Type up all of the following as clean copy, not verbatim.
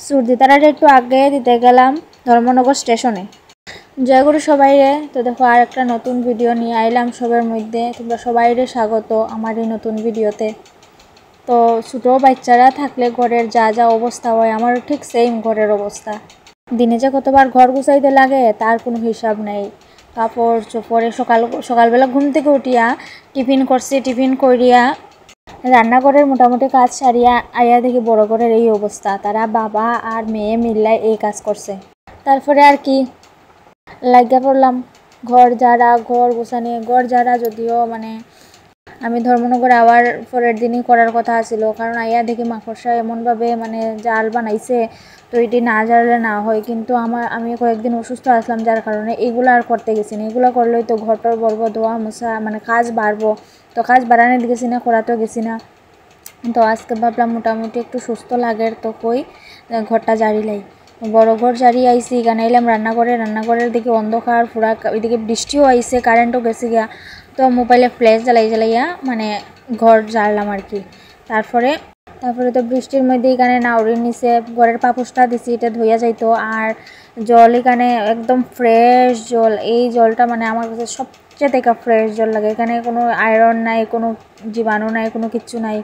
সুরদিতারার একটু আগে দিতে গেলাম ধর্মনগর স্টেশনে। জয়গুরু সবাই রে। তো দেখো আর একটা নতুন ভিডিও নিয়ে আইলাম সবার মধ্যে। তোমরা সবাই রে স্বাগত আমার এই নতুন ভিডিওতে। তো ছোটো বাচ্চারা থাকলে ঘরের যা যা অবস্থা হয় আমারও ঠিক সেম ঘরের অবস্থা। দিনে যে কতবার ঘর গুছাইতে লাগে তার কোনো হিসাব নেই। কাপড় চোপড়ে সকালবেলা ঘুম থেকে উঠিয়া টিফিন করছি, টিফিন করিয়া রান্নাঘরের মোটামুটি কাজ সারিয়া আইয়া দেখি বড় ঘরের এই অবস্থা। তারা বাবা আর মেয়ে মিল্লাই এই কাজ করছে। তারপরে আর কি লাগিয়া পড়লাম ঘর গুছানে। ঘর ঝাড়া যদিও মানে আমি ধর্মনগরে আবার পরের দিনই করার কথা ছিল, কারণ আইয়া দেখি মাকড়সা এমনভাবে মানে জাল বানাইছে, তো এটি না ঝাড়লে না হয়। কিন্তু আমি কয়েকদিন অসুস্থ আসলাম, যার কারণে এগুলো আর করতে গেছি না। এগুলো করলেই তো ঘরটার বলবো ধোয়া মোছা মানে কাজ বাড়বো, তো কাজ বাড়ানো গেছি না, করাতেও গেছি না। তো আজকে ভাবলাম মোটামুটি একটু সুস্থ লাগের তো কই ঘরটা ঝাড়িলাই। বড় ঘর ঝাড়িয়ে আইসি, এখানে এলাম রান্নাঘরের দিকে অন্ধকার পুরা, ওইদিকে বৃষ্টিও আইসে, কারেন্টও গেছে গিয়া। তো মোবাইলে ফ্ল্যাশ জ্বালাইয়া মানে ঘর ঝাড়লাম আর কি। তারপরে তো বৃষ্টির মধ্যে এখানে নাউরির নিচে ঘরের পাপোশটা দিছি, এটা ধুইয়া যাইতো। আর জল এখানে একদম ফ্রেশ জল, এই জলটা মানে আমার কাছে সবচেয়ে থেকে ফ্রেশ জল লাগে। এখানে কোনো আয়রন নাই, কোনো জীবাণু নাই, কোনো কিচ্ছু নাই।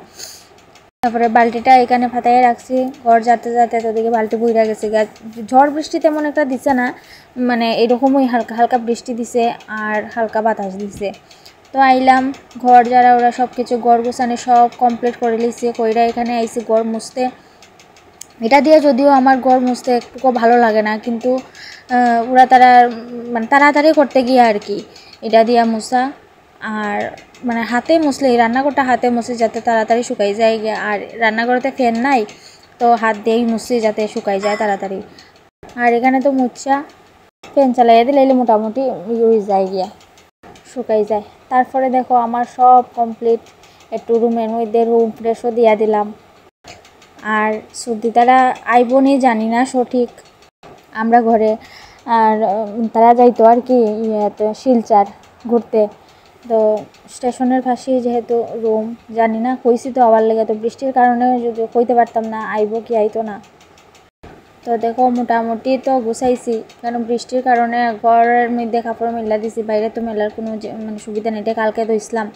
তারপরে বালতিটা এখানে ফাটাইয়ে রাখছি ঘর যাতে তো দিকে বালতি বইরা গেছে। ঝড় বৃষ্টি তেমন একটা দিছে না, মানে এরকমই হালকা হালকা বৃষ্টি দিছে আর হালকা বাতাস দিছে। তো আইলাম ঘর যারা ওরা সব কিছু ঘর গোছানো সব কমপ্লিট করে লিছে, কইরা এখানে আইসি ঘর মুছতে। এটা দিয়ে যদিও আমার ঘর মুছতে একটুকু ভালো লাগে না, কিন্তু তারা মানে তাড়াতাড়ি করতে গিয়ে আর কি এটা দিয়া মুছা। আর মানে হাতে মুছলে রান্নাঘরটা হাতে মুছি যাতে তাড়াতাড়ি শুকাই যায় গিয়া। আর রান্নাঘরেতে ফ্যান নাই, তো হাত দিয়েই মুছি যাতে শুকাই যায় তাড়াতাড়ি। আর এখানে তো মুছা ফ্যান চালাইয়া দিলে মোটামুটি হয়ে যায় গিয়া, শুকাই যায়। তারপরে দেখো আমার সব কমপ্লিট। একটু রুমের মধ্যে রুম ফ্রেশও দিয়া দিলাম। আর সুরদিতারা আইবনি জানি না সঠিক আমরা ঘরে, আর তারা যাইতো আর কি শিলচার ঘুরতে। তো স্টেশনের পাশে যেহেতু রুম, জানি না কইছি তো আবার লেগে, তো বৃষ্টির কারণে যদি কইতে পারতাম না আইব কি আইতো না। তো দেখো মোটামুটি তো গুছাইছি, কারণ বৃষ্টির কারণে ঘরের মধ্যে কাপড় মেলা দিছি, বাইরে তো মেলার কোনো মানে সুবিধা নেই, কালকে ধুইছিলাম।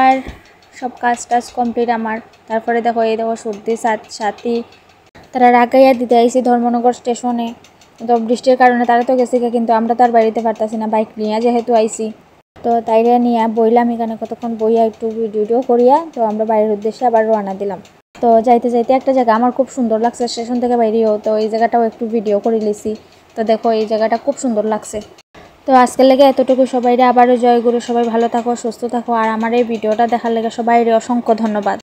আর সব কাজ টাজ কমপ্লিট আমার। তারপরে দেখো এই দেখো সর্দি সাথী তারা রাগাইয়া দিতে আইসি ধর্মনগর স্টেশনে। তো বৃষ্টির কারণে তারা তো গেছে, কিন্তু আমরা তার বাড়িতে পারতাছি না, বাইক নিয়ে যেহেতু আইসি। তো তাইরে নিয়ে বইলাম এখানে কতক্ষণ বইয়া একটু ভিডিও করিয়া, তো আমরা বাইরের উদ্দেশ্যে আবার রওনা দিলাম। তো যাইতে একটা জায়গা আমার খুব সুন্দর লাগছে স্টেশন থেকে বাইরেও, তো এই জায়গাটাও একটু ভিডিও করে লিছি। তো দেখো এই জায়গাটা খুব সুন্দর লাগছে। তো আজকের লেগে এতটুকু। সবাইরে আবারও জয়গুরু, সবাই ভালো থাকো, সুস্থ থাকো। আর আমার এই ভিডিওটা দেখার লেগে সবাইরে অসংখ্য ধন্যবাদ।